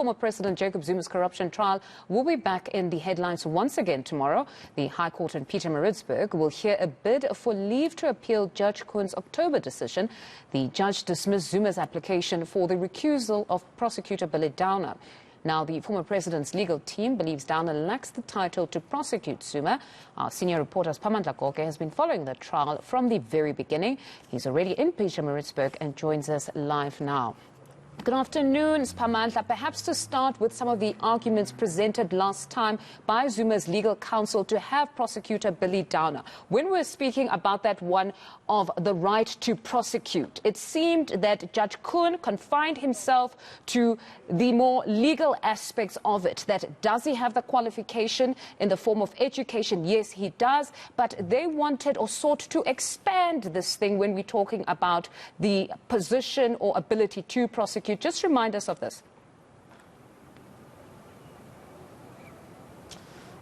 Former President Jacob Zuma's corruption trial will be back in the headlines once again tomorrow. The High Court in Pietermaritzburg will hear a bid for leave to appeal Judge Koen's October decision. The judge dismissed Zuma's application for the recusal of prosecutor Billy Downer. Now, the former president's legal team believes Downer lacks the title to prosecute Zuma. Our senior reporter Siphamandla Goge has been following the trial from the very beginning. He's already in Pietermaritzburg and joins us live now. Good afternoon, Siphamandla. Perhaps to start with some of the arguments presented last time by Zuma's legal counsel to have prosecutor Billy Downer. When we're speaking about that one of the right to prosecute, it seemed that Judge Koen confined himself to the more legal aspects of it. That does he have the qualification in the form of education? Yes, he does. But they wanted or sought to expand this thing when we're talking about the position or ability to prosecute. Just remind us of this.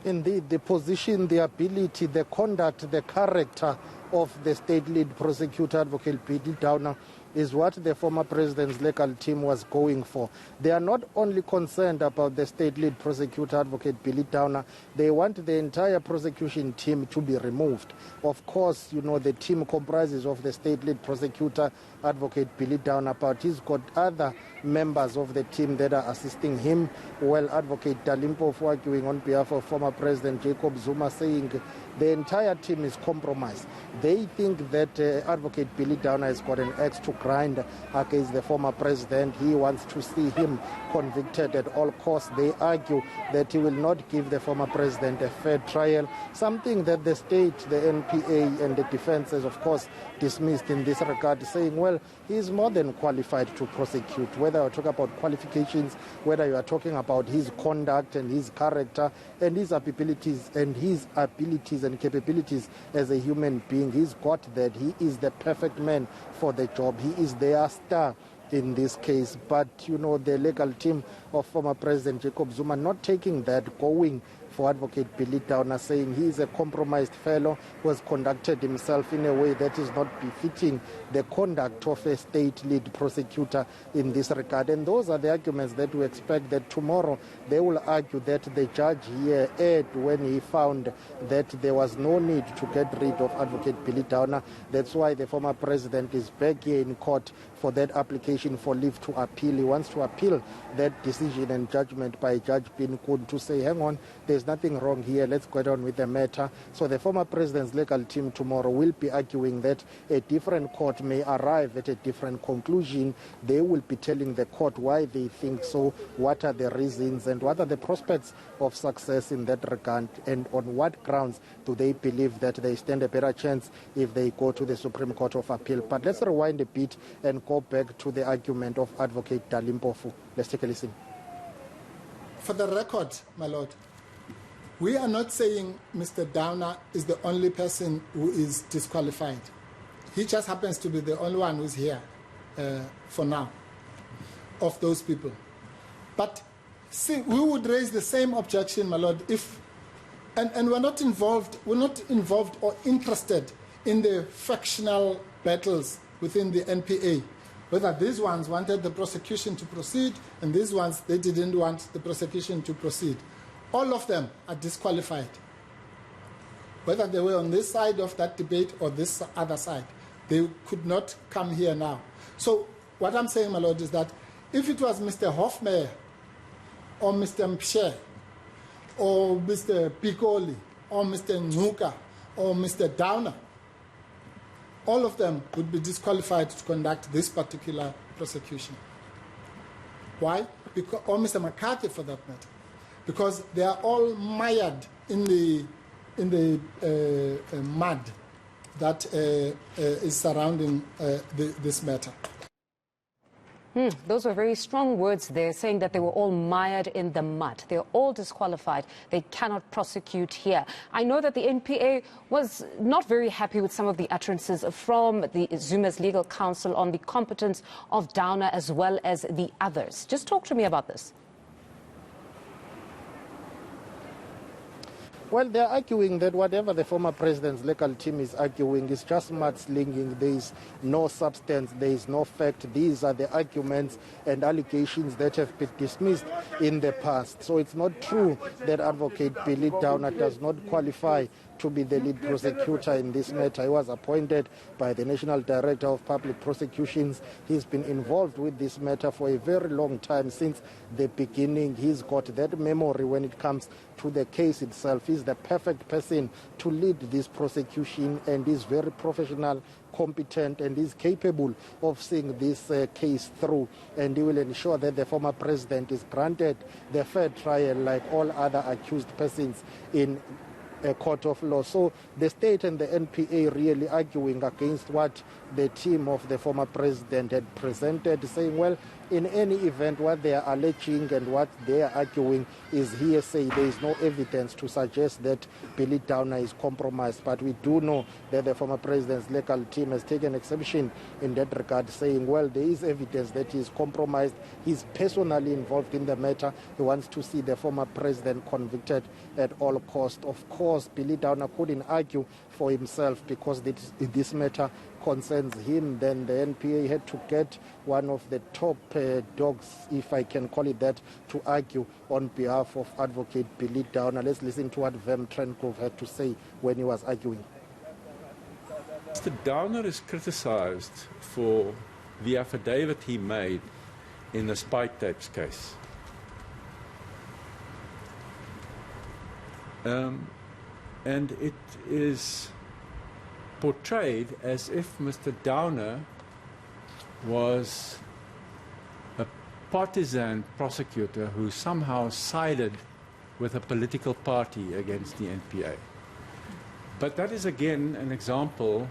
Indeed, the position, the ability, the conduct, the character of the state lead prosecutor, Advocate Billy Downer, is what the former president's legal team was going for. They are not only concerned about the state lead prosecutor, Advocate Billy Downer, they want the entire prosecution team to be removed. Of course, you know, the team comprises of the state lead prosecutor, Advocate Billy Downer, but he's got other members of the team that are assisting him. Well, Advocate Dalimpof, arguing on behalf of former President Jacob Zuma, saying the entire team is compromised. They think that Advocate Billy Downer has got an axe to grind against the former president. He wants to see him convicted at all costs. They argue that he will not give the former president a fair trial, something that the state, the NPA and the defense has, of course, dismissed in this regard, saying, well, he is more than qualified to prosecute. Whether you're talking about qualifications, whether you are talking about his conduct and his character and his abilities and capabilities as a human being, he's got that. He is the perfect man for the job. He is their star in this case. But, you know, the legal team of former President Jacob Zuma not taking that, going for Advocate Billy Downer, saying he is a compromised fellow who has conducted himself in a way that is not befitting the conduct of a state lead prosecutor in this regard. And those are the arguments that we expect that tomorrow they will argue that the judge here erred when he found that there was no need to get rid of Advocate Billy Downer. That's why the former president is back here in court for that application for leave to appeal. He wants to appeal that decision and judgment by Judge Koen to say, hang on, there's nothing wrong here, let's go on with the matter. So the former president's legal team tomorrow will be arguing that a different court may arrive at a different conclusion. They will be telling the court why they think so, what are the reasons, and what are the prospects of success in that regard, and on what grounds do they believe that they stand a better chance if they go to the Supreme Court of Appeal. But let's rewind a bit and go back to the argument of Advocate Dalimpofu. Let's take a listen. For the record, my lord, we are not saying Mr. Downer is the only person who is disqualified. He just happens to be the only one who's here for now of those people. But see, we would raise the same objection, my lord, if, and we're not involved or interested in the factional battles within the NPA. Whether these ones wanted the prosecution to proceed and these ones, they didn't want the prosecution to proceed. All of them are disqualified. Whether they were on this side of that debate or this other side, they could not come here now. So what I'm saying, my lord, is that if it was Mr. Hofmeyer or Mr. Mshe or Mr. Pikoli or Mr. Nzuka or Mr. Downer, all of them would be disqualified to conduct this particular prosecution. Why? Because, or Mr. McCarthy, for that matter. Because they are all mired in the mud that is surrounding this matter. Those were very strong words there, saying that they were all mired in the mud. They're all disqualified. They cannot prosecute here. I know that the NPA was not very happy with some of the utterances from the Zuma's legal counsel on the competence of Downer as well as the others. Just talk to me about this. Well, they're arguing that whatever the former president's legal team is arguing is just mudslinging. There is no substance, there is no fact. These are the arguments and allegations that have been dismissed in the past. So it's not true that Advocate Billy Downer does not qualify to be the lead prosecutor in this matter. He was appointed by the National Director of Public Prosecutions. He's been involved with this matter for a very long time, since the beginning. He's got that memory when it comes to the case itself. He's the perfect person to lead this prosecution, and he's very professional, competent, and is capable of seeing this case through, and he will ensure that the former president is granted the fair trial like all other accused persons in a court of law. So the state and the NPA really arguing against what the team of the former president had presented, saying, well, in any event, what they are alleging and what they are arguing is hearsay. There is no evidence to suggest that Billy Downer is compromised. But we do know that the former president's legal team has taken exception in that regard, saying, well, there is evidence that he is compromised. He's personally involved in the matter. He wants to see the former president convicted at all costs. Of course, Billy Downer couldn't argue for himself because this matter concerns him. Then the NPA had to get one of the top dogs, if I can call it that, to argue on behalf of Advocate Billy Downer. Let's listen to what Vem Trenkov had to say when he was arguing. Mr. Downer is criticized for the affidavit he made in the spy tapes case. And it is portrayed as if Mr. Downer was a partisan prosecutor who somehow sided with a political party against the NPA. But that is again an example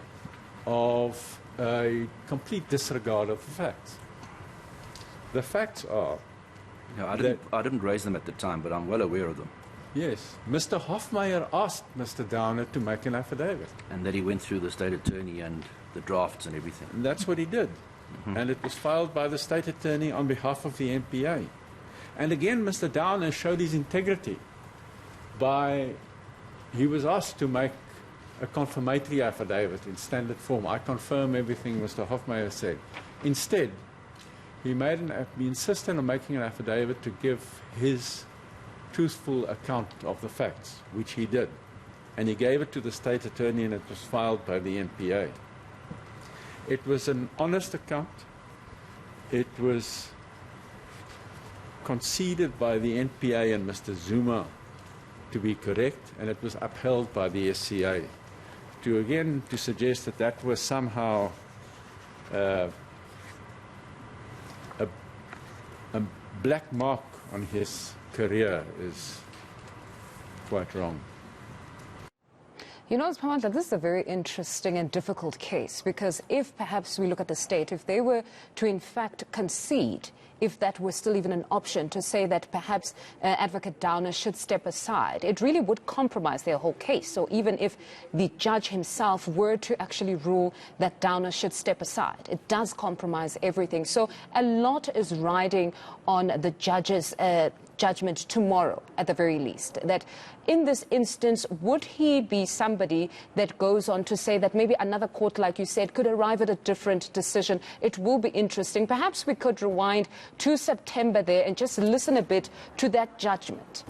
of a complete disregard of the facts. The facts are... I didn't raise them at the time, but I'm well aware of them. Yes, Mr. Hofmeyer asked Mr. Downer to make an affidavit. And that he went through the state attorney and the drafts and everything. And that's what he did. Mm-hmm. And it was filed by the state attorney on behalf of the NPA. And again, Mr. Downer showed his integrity by, he was asked to make a confirmatory affidavit in standard form. I confirm everything Mr. Hofmeyer said. Instead, he insisted on making an affidavit to give his truthful account of the facts, which he did. And he gave it to the state attorney, and it was filed by the NPA. It was an honest account. It was conceded by the NPA and Mr. Zuma to be correct, and it was upheld by the SCA. To suggest that that was somehow a black mark on his career is quite wrong. You know, Siphamandla, this is a very interesting and difficult case, because if perhaps we look at the state, if they were to in fact concede, if that was still even an option, to say that perhaps Advocate Downer should step aside, it really would compromise their whole case. So even if the judge himself were to actually rule that Downer should step aside, it does compromise everything. So a lot is riding on the judge's judgment tomorrow, at the very least. That in this instance, would he be somebody that goes on to say that maybe another court, like you said, could arrive at a different decision? It will be interesting. Perhaps we could rewind to September there and just listen a bit to that judgment.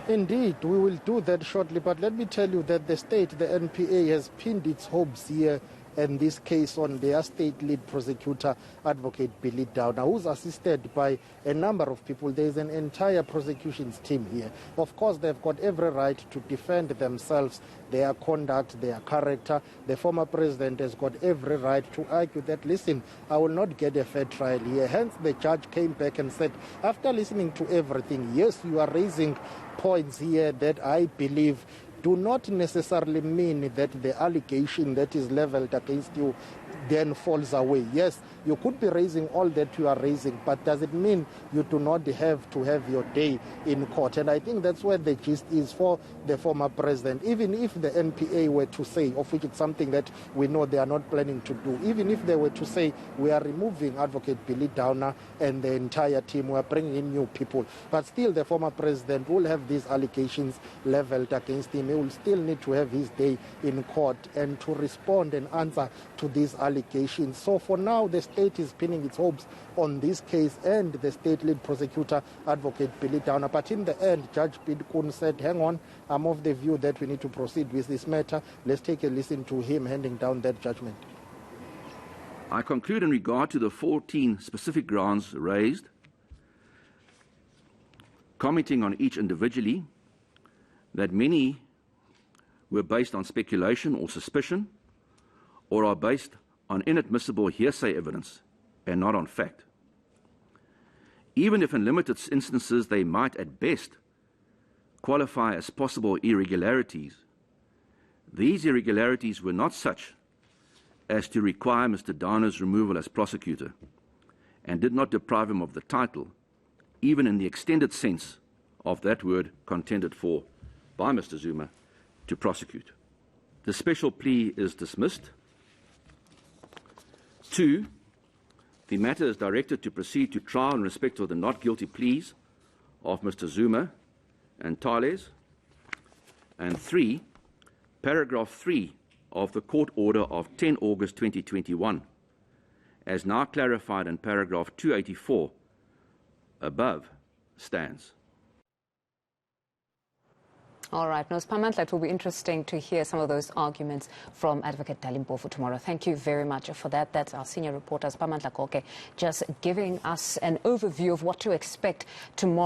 Indeed, we will do that shortly, but let me tell you that the state, the NPA, has pinned its hopes here in this case on their state lead prosecutor, Advocate Billy Downer, who's assisted by a number of people. There's an entire prosecution's team here. Of course, they've got every right to defend themselves, their conduct, their character. The former president has got every right to argue that, listen, I will not get a fair trial here. Hence, the judge came back and said, after listening to everything, yes, you are raising points here that I believe do not necessarily mean that the allegation that is leveled against you then falls away. Yes, you could be raising all that you are raising, but does it mean you do not have to have your day in court? And I think that's where the gist is for the former president. Even if the NPA were to say, of which it's something that we know they are not planning to do, even if they were to say, we are removing Advocate Billy Downer and the entire team, we are bringing in new people, but still the former president will have these allegations leveled against him. He will still need to have his day in court and to respond and answer to these allegations. So for now, the state is pinning its hopes on this case and the state lead prosecutor, Advocate Billy Downer. But in the end, Judge Koen said, hang on, I'm of the view that we need to proceed with this matter. Let's take a listen to him handing down that judgment. I conclude in regard to the 14 specific grounds raised, commenting on each individually, that many were based on speculation or suspicion, or are based on inadmissible hearsay evidence and not on fact. Even if in limited instances they might at best qualify as possible irregularities, these irregularities were not such as to require Mr. Downer's removal as prosecutor, and did not deprive him of the title, even in the extended sense of that word contended for by Mr. Zuma, to prosecute. The special plea is dismissed. 2, the matter is directed to proceed to trial in respect of the not guilty pleas of Mr. Zuma and Thales. And 3, paragraph 3 of the court order of 10 August 2021, as now clarified in paragraph 284 above, stands. All right. No, Siphamandla, it will be interesting to hear some of those arguments from Advocate Dalimpofu tomorrow. Thank you very much for that. That's our senior reporter, Siphamandla Goge, just giving us an overview of what to expect tomorrow.